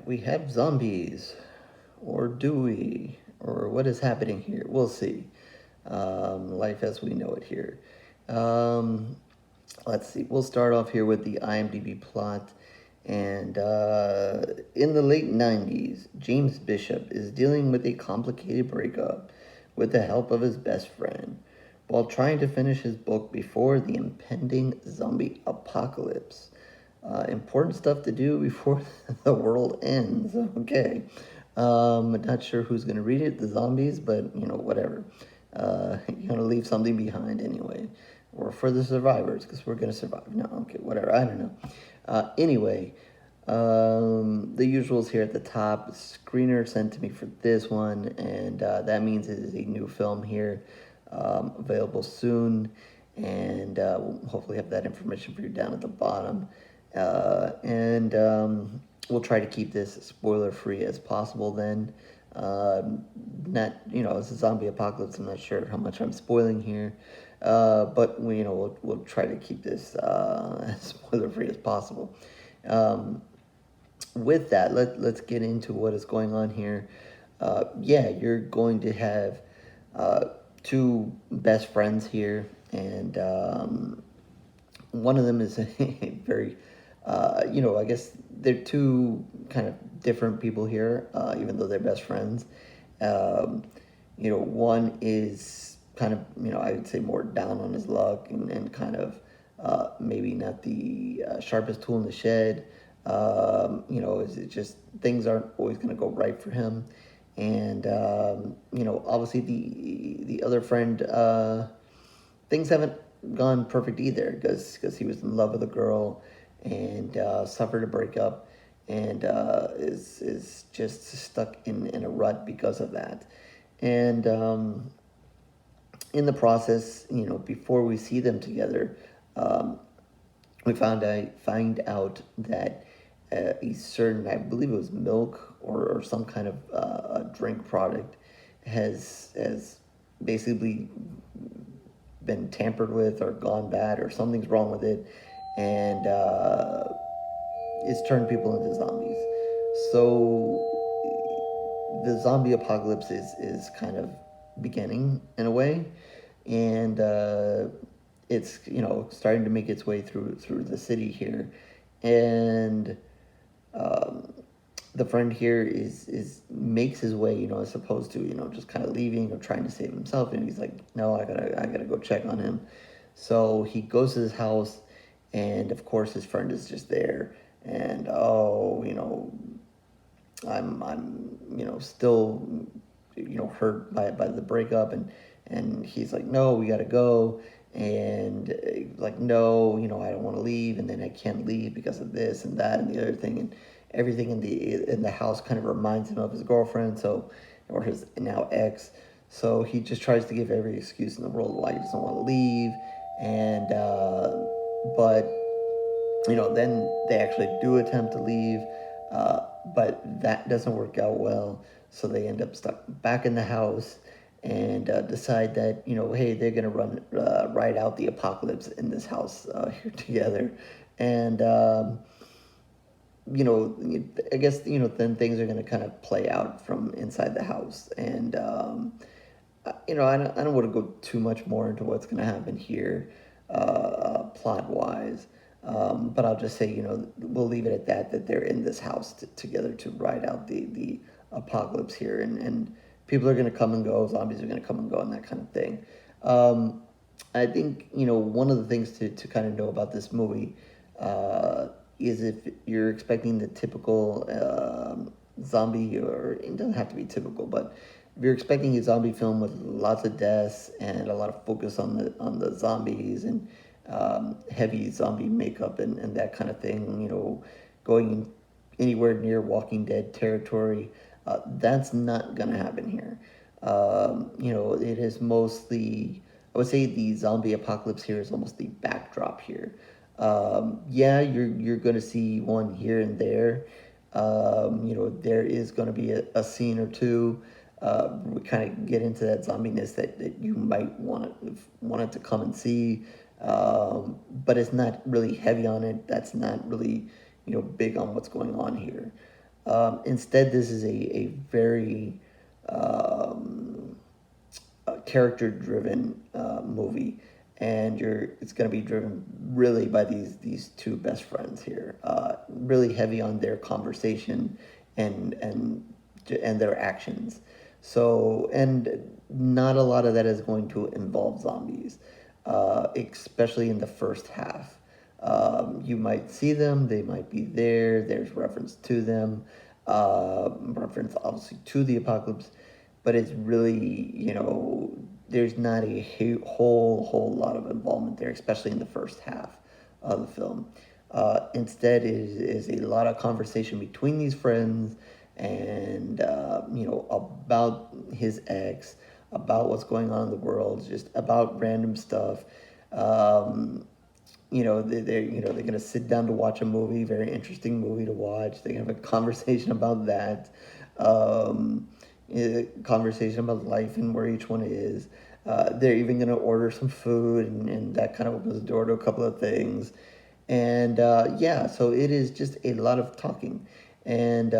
we have zombies. Or do we? Or what is happening here? We'll see. Life as we know it here. Um, let's see. We'll start off here with the IMDb plot. And in the late 90s, James Bishop is dealing with a complicated breakup with the help of his best friend while trying to finish his book before the impending zombie apocalypse. Important stuff to do before the world ends. Okay. Not sure who's going to read it, the zombies, but whatever. You're going to leave something behind anyway. Or for the survivors, because we're going to survive. No, okay, whatever. I don't know. Anyway, the usuals here at the top. Screener sent to me for this one, and that means it is a new film here, available soon. And we'll hopefully have that information for you down at the bottom. And we'll try to keep this spoiler free as possible then. Not, it's a zombie apocalypse. I'm not sure how much I'm spoiling here. But we'll try to keep this as spoiler free as possible. With that, let's get into what is going on here. Yeah, you're going to have two best friends here, and one of them is a very, I guess they're two kind of different people here, even though they're best friends. Um, one is kind of, I would say more down on his luck and kind of maybe not the sharpest tool in the shed. Is it just things aren't always going to go right for him. And, obviously the other friend, things haven't gone perfect either because he was in love with a girl and suffered a breakup and is just stuck in a rut because of that. And in the process, before we see them together, um, we find out that a certain, I believe it was milk or some kind of a drink product, has basically been tampered with or gone bad or something's wrong with it, and it's turned people into zombies. So the zombie apocalypse is kind of beginning in a way, and it's starting to make its way through the city here, and um, the friend here is makes his way, as opposed to just kind of leaving or trying to save himself, and he's like, no, I gotta go check on him. So he goes to his house, and of course his friend is just there, and oh, I'm still hurt by the breakup, and he's like, no, we gotta go, and like, no, I don't want to leave, and then I can't leave because of this and that and the other thing, and everything in the house kind of reminds him of his girlfriend, so, or his now ex. So he just tries to give every excuse in the world why he doesn't want to leave, and but then they actually do attempt to leave, but that doesn't work out well. So they end up stuck back in the house and decide that, hey, they're going to ride out the apocalypse in this house here together. And, I guess, then things are going to kind of play out from inside the house. And, I don't want to go too much more into what's going to happen here, plot wise. But I'll just say, we'll leave it at that they're in this house together to ride out the apocalypse here. And people are going to come and go, zombies are going to come and go, and that kind of thing. I think, one of the things to kind of know about this movie is if you're expecting the typical zombie, or it doesn't have to be typical, but if you're expecting a zombie film with lots of deaths and a lot of focus on the zombies and heavy zombie makeup and that kind of thing, going anywhere near Walking Dead territory, that's not going to happen here. It is mostly, I would say the zombie apocalypse here is almost the backdrop here. Yeah, you're going to see one here and there. There is going to be a scene or two. We kind of get into that zombiness that you might want to come and see, but it's not really heavy on it. That's not really big on what's going on here. Instead, this is a very character-driven movie, and it's going to be driven really by these two best friends here. Really heavy on their conversation and and and their actions. So, and not a lot of that is going to involve zombies, especially in the first half. You might see them, they might be there, there's reference to them, reference obviously to the apocalypse, but it's really, there's not a whole lot of involvement there, especially in the first half of the film. Instead, is a lot of conversation between these friends, and about his ex, about what's going on in the world, just about random stuff. They're gonna sit down to watch a movie, very interesting movie to watch. They have a conversation about that, conversation about life and where each one is. They're even gonna order some food, and that kind of opens the door to a couple of things. And yeah, so it is just a lot of talking. And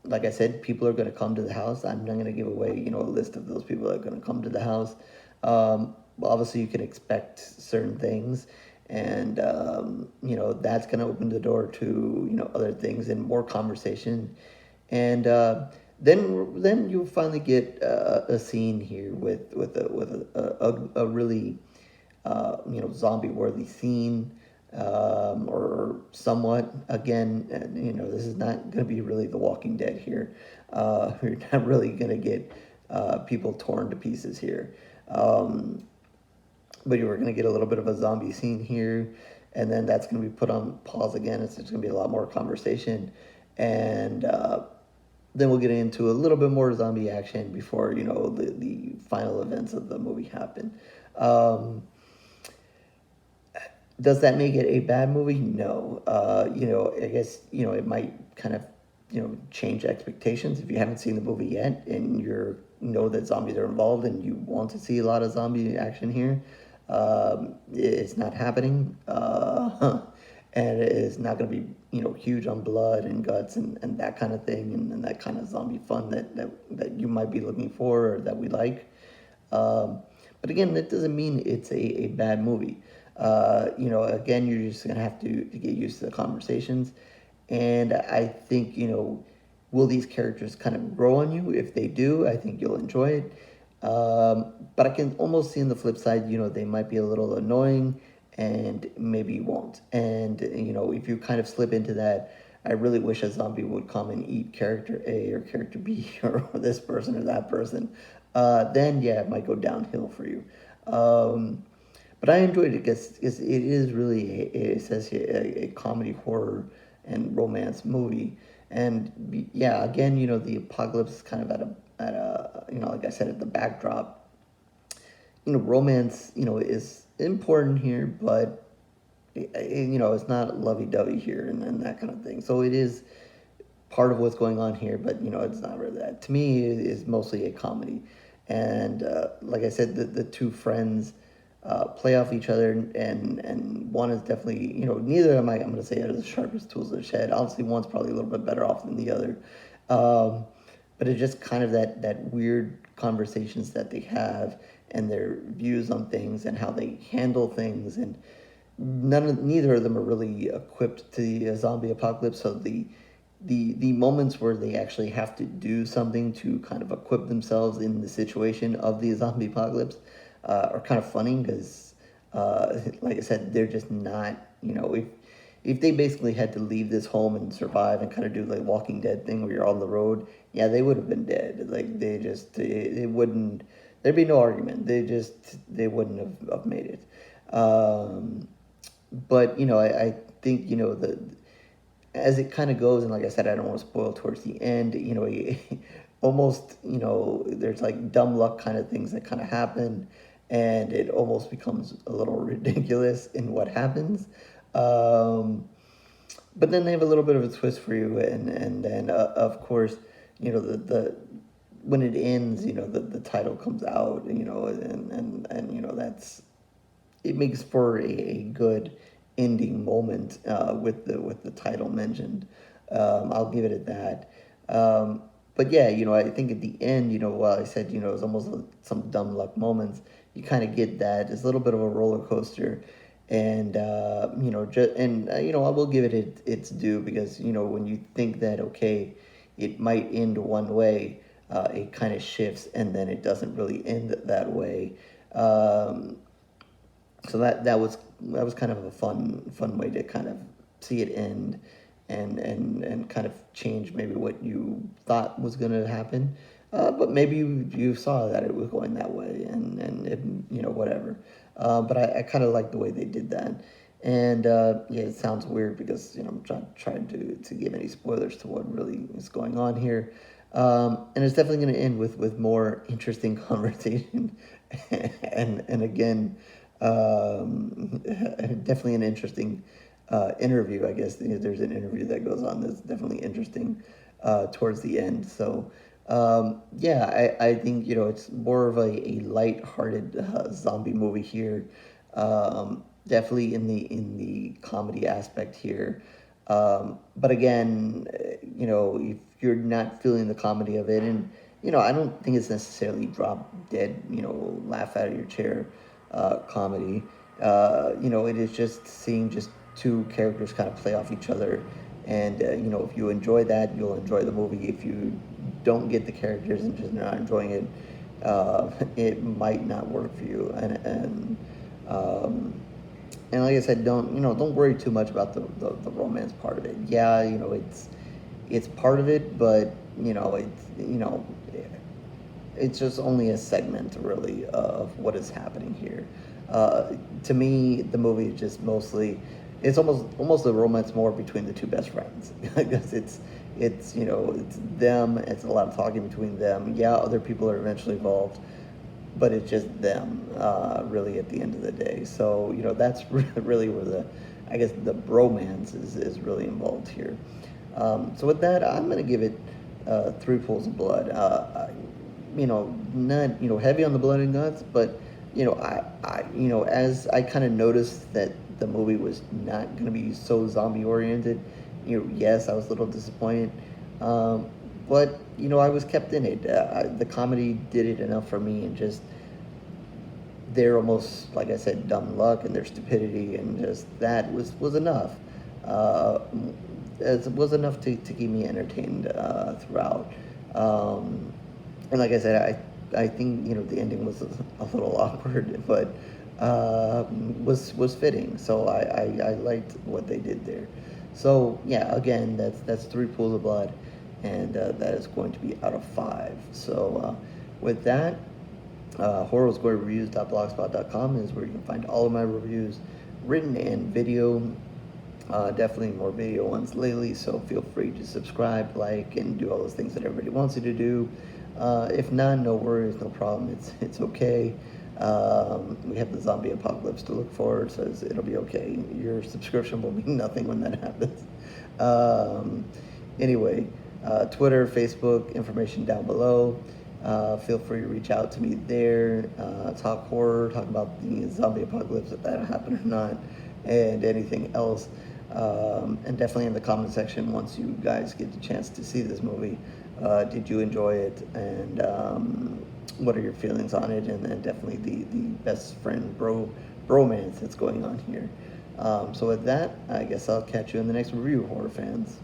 like I said, people are going to come to the house. I'm not going to give away, a list of those people that are going to come to the house. Obviously, you can expect certain things, and that's going to open the door to other things and more conversation. And then you'll finally get a scene here with a really zombie worthy scene, or somewhat. Again, this is not going to be really The Walking Dead here. You're not really going to get people torn to pieces here. But you are going to get a little bit of a zombie scene here, and then that's going to be put on pause again. It's just going to be a lot more conversation, and then we'll get into a little bit more zombie action before the final events of the movie happen. Does that make it a bad movie? No. I guess it might kind of change expectations if you haven't seen the movie yet and know that zombies are involved and you want to see a lot of zombie action here. It's not happening, and it is not going to be huge on blood and guts and that kind of thing, and that kind of zombie fun that you might be looking for or that we like. But again, that doesn't mean it's a bad movie. Again, you're just gonna have to get used to the conversations, and I think will these characters kind of grow on you? If they do, I think you'll enjoy it. But I can almost see on the flip side, they might be a little annoying, and maybe you won't. And if you kind of slip into that, I really wish a zombie would come and eat character A or character B or this person or that person. Then yeah, it might go downhill for you. But I enjoyed it because it is really, it says here, a comedy, horror, and romance movie. And yeah, again, the apocalypse is kind of like I said, at the backdrop. Romance, is important here, but it's not lovey-dovey here and that kind of thing. So it is part of what's going on here, but it's not really that. To me, it is mostly a comedy. And like I said, the two friends play off each other, and one is definitely, neither am I'm going to say are the sharpest tools in the shed. Obviously, one's probably a little bit better off than the other. But it's just kind of that weird conversations that they have, and their views on things and how they handle things, and neither of them are really equipped to the zombie apocalypse. So the moments where they actually have to do something to kind of equip themselves in the situation of the zombie apocalypse are kind of funny because, like I said, they're just not, if they basically had to leave this home and survive and kind of do like Walking Dead thing where you're on the road, yeah, they would have been dead. Like it wouldn't, there'd be no argument. They wouldn't have made it. But I think as it kind of goes, and like I said, I don't want to spoil towards the end. Almost there's like dumb luck kind of things that kind of happen, and it almost becomes a little ridiculous in what happens. But then they have a little bit of a twist for you, and then of course the when it ends, the title comes out, and that's, it makes for a good ending moment with the title mentioned. I'll give it at that. Um, but yeah, I think at the end, while I said, it was almost some dumb luck moments, you kind of get that. It's a little bit of a roller coaster. And, I will give it its due because, when you think that, okay, it might end one way, it kind of shifts and then it doesn't really end that way. Um, so that was kind of a fun way to kind of see it end and kind of change maybe what you thought was going to happen, but maybe you saw that it was going that way and it, whatever, but I kind of like the way they did that. And yeah, it sounds weird because I'm not trying to give any spoilers to what really is going on here. And it's definitely going to end with more interesting conversation, and again, definitely an interesting interview. I guess there's an interview that goes on that's definitely interesting towards the end. So yeah, I think it's more of a light-hearted zombie movie here. Definitely in the comedy aspect here. But again, if you're not feeling the comedy of it, and I don't think it's necessarily drop dead, laugh out of your chair comedy. It is just seeing just two characters kind of play off each other, and if you enjoy that, you'll enjoy the movie. If you don't get the characters and just not enjoying it, it might not work for you. Um, and like I said, don't worry too much about the romance part of it. Yeah, it's part of it, but it's just only a segment really of what is happening here. To me, the movie is just mostly, it's almost a romance more between the two best friends because it's them. It's a lot of talking between them. Yeah, other people are eventually involved, but it's just them really at the end of the day. So that's really where I guess the bromance is really involved here. So with that, I'm gonna give it three pools of blood. Not heavy on the blood and guts, but as I kind of noticed that the movie was not gonna be so zombie oriented, yes, I was a little disappointed, but I was kept in it. The comedy did it enough for me, and just their almost, like I said, dumb luck and their stupidity, and just that was enough. Uh, it was enough to keep me entertained throughout. And like I said, I think the ending was a little awkward, but was fitting. So I liked what they did there. So yeah, again, that's three pools of blood, and that is going to be out of five. So with that, horrorsquarereviews.blogspot.com is where you can find all of my reviews, written and video. Definitely more video ones lately, so feel free to subscribe, like, and do all those things that everybody wants you to do. If not, no worries, no problem. It's okay. We have the zombie apocalypse to look forward, so it'll be okay. Your subscription will mean nothing when that happens. Um, anyway, Twitter, Facebook, information down below. Feel free to reach out to me there. Talk horror, talk about the zombie apocalypse, if that happened or not, and anything else. And definitely in the comment section once you guys get the chance to see this movie. Did you enjoy it? And what are your feelings on it? And then definitely the best friend bromance that's going on here. So with that, I guess I'll catch you in the next review, horror fans.